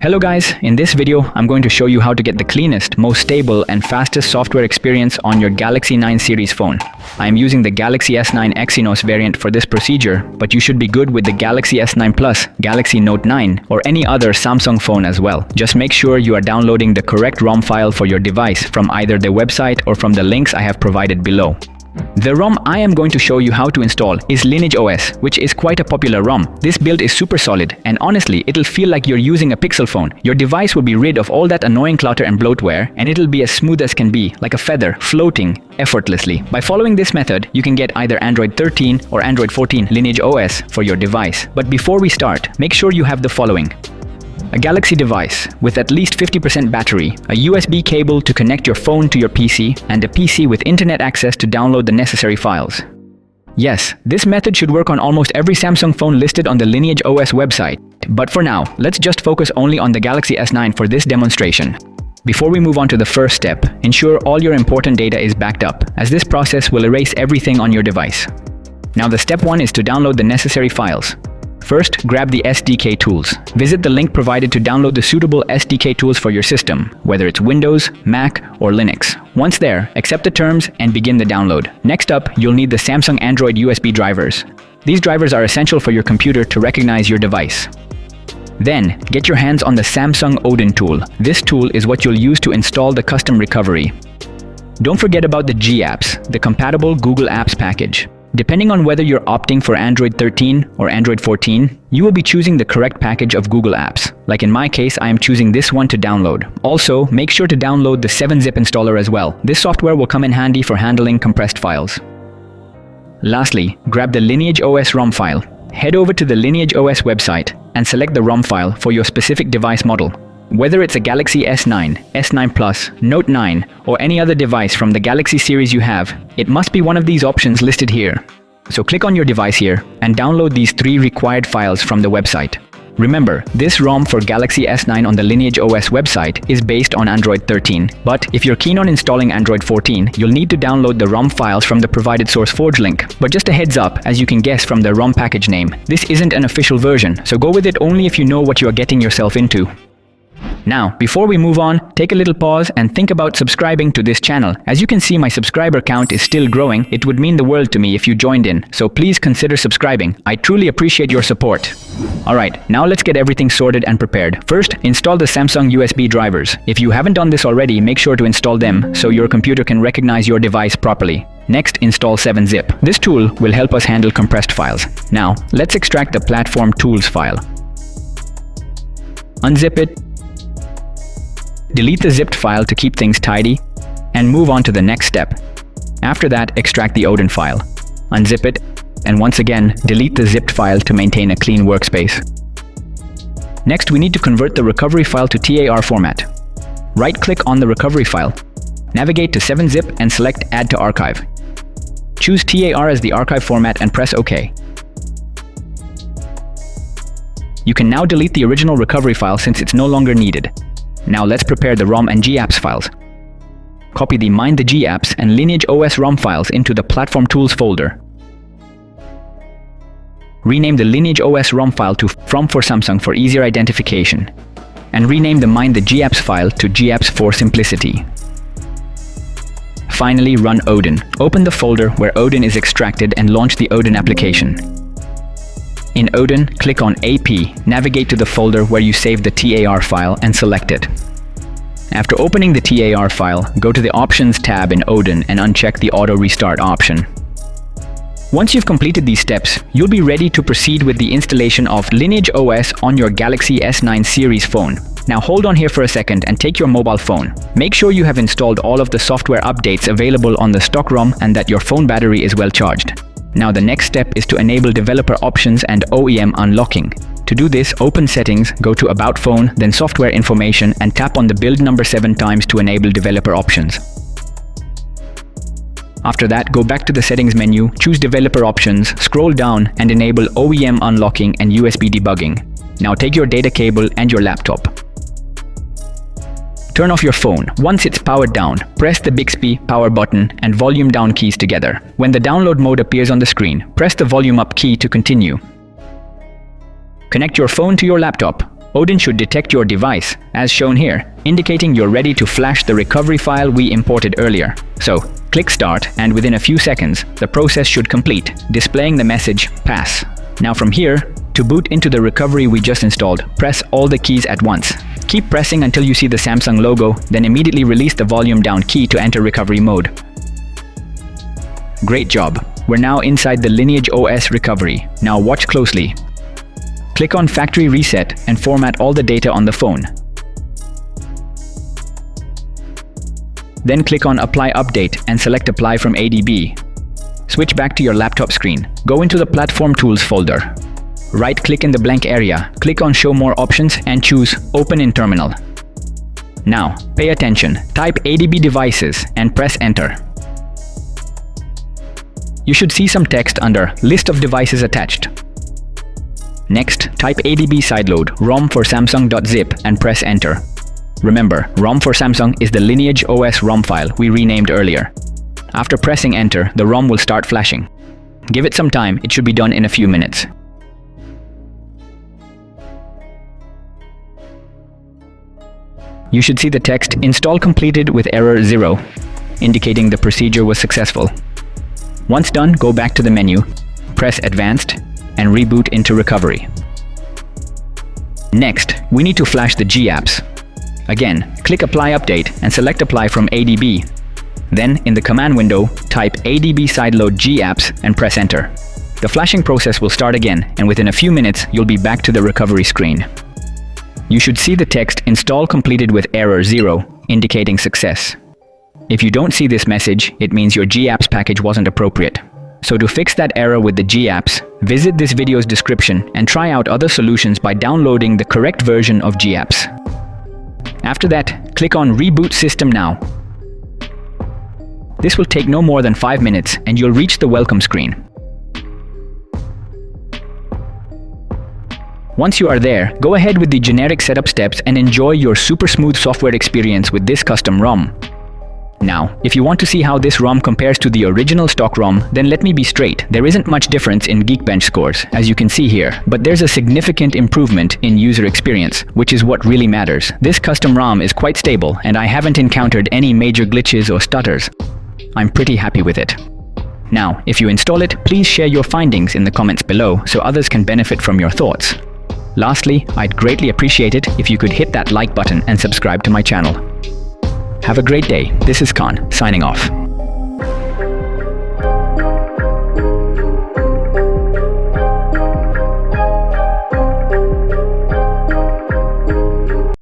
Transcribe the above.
Hello guys, in this video I'm going to show you how to get the cleanest, most stable and fastest software experience on your Galaxy 9 series phone. I am using the Galaxy S9 Exynos variant for this procedure, but you should be good with the Galaxy S9 Plus, Galaxy Note 9 or any other Samsung phone as well. Just make sure you are downloading the correct ROM file for your device from either the website or from the links I have provided below. The ROM I am going to show you how to install is LineageOS, which is quite a popular ROM. This build is super solid and honestly it'll feel like you're using a Pixel phone. Your device will be rid of all that annoying clutter and bloatware and it'll be as smooth as can be, like a feather, floating effortlessly. By following this method, you can get either Android 13 or Android 14 LineageOS for your device. But before we start, make sure you have the following: a Galaxy device with at least 50% battery, a USB cable to connect your phone to your PC, and a PC with internet access to download the necessary files. Yes, this method should work on almost every Samsung phone listed on the LineageOS website. But for now, let's just focus only on the Galaxy S9 for this demonstration. Before we move on to the first step, ensure all your important data is backed up, as this process will erase everything on your device. Now the step 1 is to download the necessary files. First, grab the SDK tools. Visit the link provided to download the suitable SDK tools for your system, whether it's Windows, Mac, or Linux. Once there, accept the terms and begin the download. Next up, you'll need the Samsung Android USB drivers. These drivers are essential for your computer to recognize your device. Then, get your hands on the Samsung Odin tool. This tool is what you'll use to install the custom recovery. Don't forget about the G apps, the compatible Google Apps package. Depending on whether you're opting for Android 13 or Android 14, you will be choosing the correct package of Google Apps. Like in my case, I am choosing this one to download. Also, make sure to download the 7-zip installer as well. This software will come in handy for handling compressed files. Lastly, grab the LineageOS ROM file. Head over to the LineageOS website and select the ROM file for your specific device model. Whether it's a Galaxy S9, S9 Plus, Note 9, or any other device from the Galaxy series you have, it must be one of these options listed here. So click on your device here and download these 3 required files from the website. Remember, this ROM for Galaxy S9 on the LineageOS website is based on Android 13, but if you're keen on installing Android 14, you'll need to download the ROM files from the provided SourceForge link. But just a heads up, as you can guess from the ROM package name, this isn't an official version, so go with it only if you know what you are getting yourself into. Now, before we move on, take a little pause and think about subscribing to this channel. As you can see, my subscriber count is still growing. It would mean the world to me if you joined in, so please consider subscribing. I truly appreciate your support. Alright, now let's get everything sorted and prepared. First, install the Samsung USB drivers. If you haven't done this already, make sure to install them so your computer can recognize your device properly. Next, install 7-zip. This tool will help us handle compressed files. Now, let's extract the platform tools file. Unzip it. Delete the zipped file to keep things tidy, and move on to the next step. After that, extract the Odin file. Unzip it, and once again, delete the zipped file to maintain a clean workspace. Next, we need to convert the recovery file to TAR format. Right-click on the recovery file. Navigate to 7-zip and select Add to Archive. Choose TAR as the archive format and press OK. You can now delete the original recovery file since it's no longer needed. Now let's prepare the ROM and GApps files. Copy the Mind the GApps and LineageOS ROM files into the Platform Tools folder. Rename the LineageOS ROM file to From for Samsung for easier identification. And rename the Mind the GApps file to GApps for simplicity. Finally, run Odin. Open the folder where Odin is extracted and launch the Odin application. In Odin, click on AP, navigate to the folder where you saved the TAR file and select it. After opening the TAR file, go to the Options tab in Odin and uncheck the Auto Restart option. Once you've completed these steps, you'll be ready to proceed with the installation of LineageOS on your Galaxy S9 series phone. Now hold on here for a second and take your mobile phone. Make sure you have installed all of the software updates available on the stock ROM and that your phone battery is well charged. Now the next step is to enable developer options and OEM unlocking. To do this, open Settings, go to About Phone, then Software Information and tap on the build number 7 times to enable developer options. After that, go back to the Settings menu, choose Developer Options, scroll down and enable OEM unlocking and USB debugging. Now take your data cable and your laptop. Turn off your phone. Once it's powered down, press the Bixby power button and volume down keys together. When the download mode appears on the screen, press the volume up key to continue. Connect your phone to your laptop. Odin should detect your device, as shown here, indicating you're ready to flash the recovery file we imported earlier. So, click Start, and within a few seconds, the process should complete, displaying the message, Pass. Now from here, to boot into the recovery we just installed, press all the keys at once. Keep pressing until you see the Samsung logo, then immediately release the volume down key to enter recovery mode. Great job! We're now inside the LineageOS recovery. Now watch closely. Click on Factory Reset and format all the data on the phone. Then click on Apply Update and select Apply from ADB. Switch back to your laptop screen. Go into the Platform Tools folder. Right-click in the blank area, click on Show More Options and choose Open in Terminal. Now, pay attention. Type ADB Devices and press Enter. You should see some text under List of Devices Attached. Next, type ADB sideload ROM for Samsung.zip and press Enter. Remember, ROM for Samsung is the LineageOS ROM file we renamed earlier. After pressing Enter, the ROM will start flashing. Give it some time, it should be done in a few minutes. You should see the text Install completed with error 0, indicating the procedure was successful. Once done, go back to the menu, press Advanced, and reboot into recovery. Next, we need to flash the G apps. Again, click Apply Update and select Apply from ADB. Then, in the command window, type ADB sideload G apps and press Enter. The flashing process will start again, and within a few minutes, you'll be back to the recovery screen. You should see the text Install completed with error 0, indicating success. If you don't see this message, it means your G apps package wasn't appropriate. So to fix that error with the G apps, visit this video's description and try out other solutions by downloading the correct version of G apps. After that, click on Reboot System Now. This will take no more than 5 minutes and you'll reach the welcome screen. Once you are there, go ahead with the generic setup steps and enjoy your super smooth software experience with this custom ROM. Now, if you want to see how this ROM compares to the original stock ROM, then let me be straight. There isn't much difference in Geekbench scores, as you can see here, but there's a significant improvement in user experience, which is what really matters. This custom ROM is quite stable, and I haven't encountered any major glitches or stutters. I'm pretty happy with it. Now, if you install it, please share your findings in the comments below so others can benefit from your thoughts. Lastly, I'd greatly appreciate it if you could hit that like button and subscribe to my channel. Have a great day. This is Khan, signing off.